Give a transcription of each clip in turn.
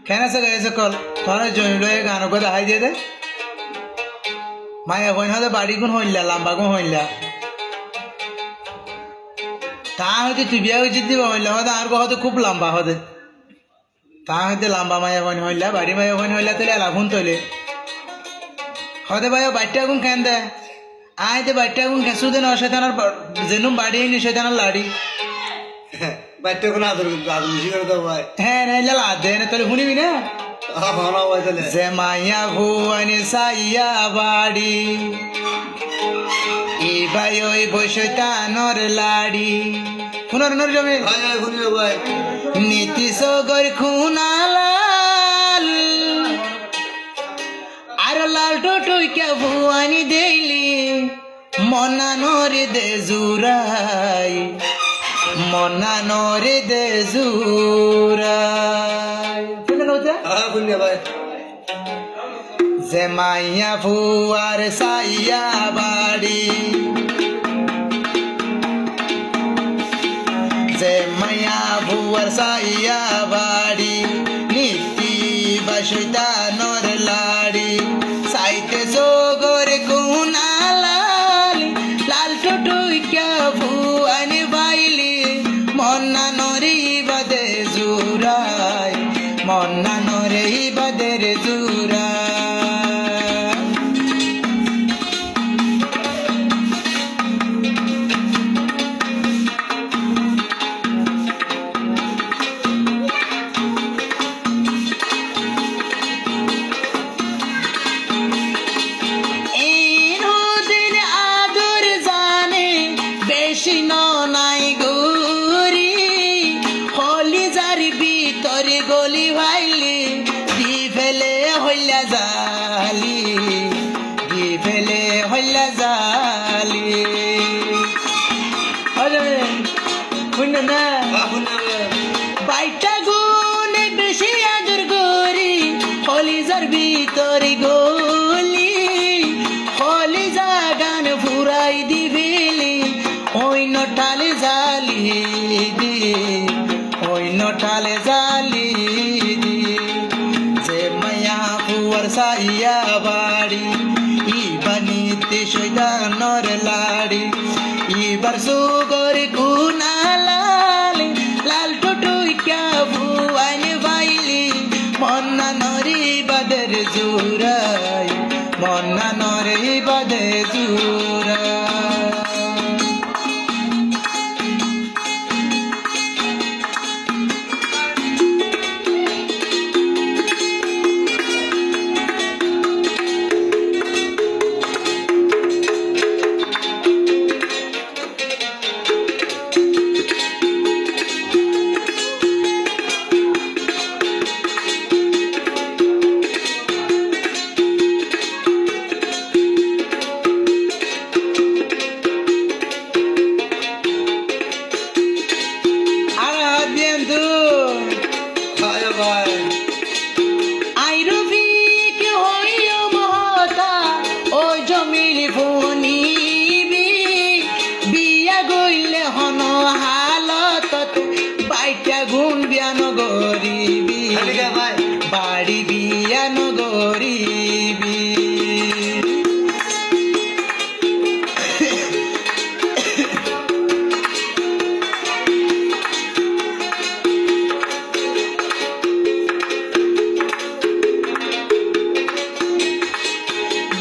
কেন আছে গেছে কল তোর জমি লয়ে গান করে হাই দিয়ে দে মায়া বইন হতে বাড়ি গুণ হইলা লম্বা গুণ হইলা তা হইতে তুই বিয়া হয়েছিস দিবা হইলা হতে আর হতে খুব লম্বা হতে তা হইতে লম্বা মায়া বইন হইলা বাড়ি মায়া বইন হইলা তাহলে লাগুন তোলে হতে ভাই বাড়িটা গুণ কেন দে আইতে বাড়িটা গুণ খেসু দেন অসেতানার যেনুম বাড়ি নি সেতানার লাড়ি বাচ্চা কোনো আদর বেশি করে দাও ভাই হ্যাঁ নাইলা লাদ দে না তাহলে শুনিবি না ভালো ভাই তাহলে যে মাইয়া ভুয়ানি সাইয়া বাড়ি ই ভাই ওই বসতানর লাড়ি শুনার নর জমি ভাই ভাই শুনিও ভাই নীতি সগর খুনালাল আর লাল টুটুইকা ভুয়ানি দেইলি মনানোর দে জুরাই মনানোর দে জুরাই হ্যাঁ শুনিও ভাই যে মাইয়া ফুয়ার সাইয়া বাড়ি যে মাইয়া ফুয়ার সাইয়া বাড়ি নীতি বাসুদানর লাড়ি সাইতে সোগর কুনালাল লাল টুটুইকা ভুয়ান বাইলি মন্না নরি বাদে জুরাই মন্না নরে বাদের জুরাই নাই গরি হলি যার ভিতরে গলি ভাইলি দি ফেলে হইলা জালি দি ফেলে হইলা জালি শুনে না বাইটা গুণ বেশি আদর গরি হলি যার ভিতরে গলি হলি জাগান ফুরাই দিবিলি ওই নটালে জালি দি ওই নটালে জালি দি যে মায়া ফুয়ার সাইয়া বাড়ি ই বানিতে সৈদানর লাড়ি ইবার সুগর কুনালাল লাল টুটুইকা ভুয়ান বাইলি মন্না নরি বাদের জুরাই মন্না নরি বাদে জুরাই গুণ বিয়ান গরিবি বাড়ি বিয়ান গরিবি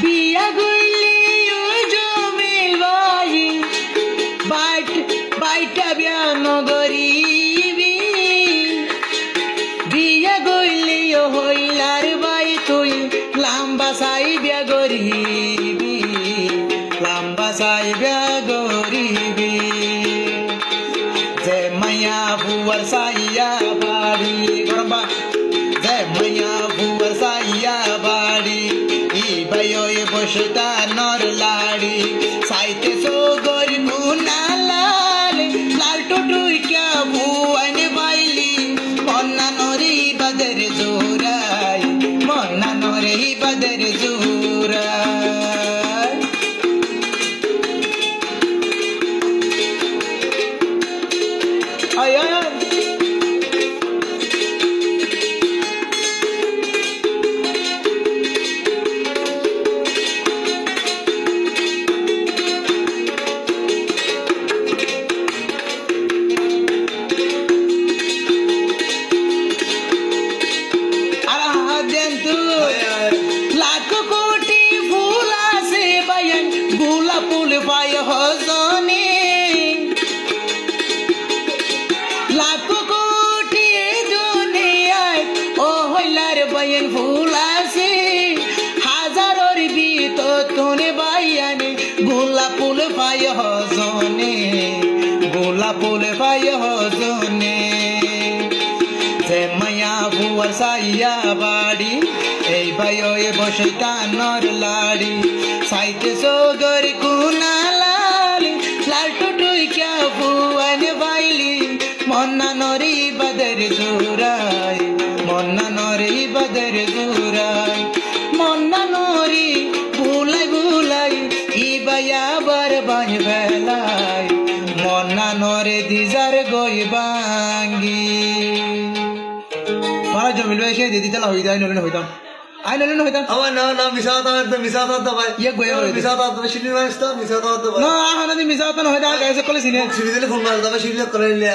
বিয়া গইলি জমিল বাই বাইটা বিয়ান গরিবি বিয়া গইলি হইলার বাই তুই লম্বা সাই বিয়া গরিবি লম্বা সাই বিয়া গরিবি যে মায়া ফুয়ার সাইয়া বাড়ি গরবা যে মায়া ফুয়ার সাইয়া বাড়ি ই ভাই ওই বসতানর লাড়ি সাইতে সোগর কুনালাল লাল টুটুইকা ভুয়ান বাইলি মন্না নরি বাদের জোরাই মন্না নরি বাদের জোরাই আয় ফুল আছে হাজারোর ভিতর তোনে বাইয়ানে গোলাপ ফুল পাই হজনে গোলাপ ফুল পাই হজনে যে মায়া বুয়ার সাইয়া বাড়ি এই ভাই ওই বসে কানর লাড়ি সাইতে সোগর কুনা লালি লাল টুটুই ক্যা বুয়ান বাইলি মন্না নরি বদর জুরাই মন্না নরি বদর জুরাই মন্না নরি ভুলাই ভুলাই ই বায়া বার বাই বেলাই মন্না নরে দিজার গই বাঙ্গি মারা জমিল ভাই সে দিদি তালা হইতা আই নলে হইতাম আই নলে হইতাম আমার না না মিশা তো ভাই ইয়ে গয়া হইতা মিশা তো শিলি মাছ তো মিশা তো ভাই না আহানা দি মিসাওতা ন হইতা গাইছে কলে সিনে শিলি দিলে ফোন মার দাও শিলি করে নিলে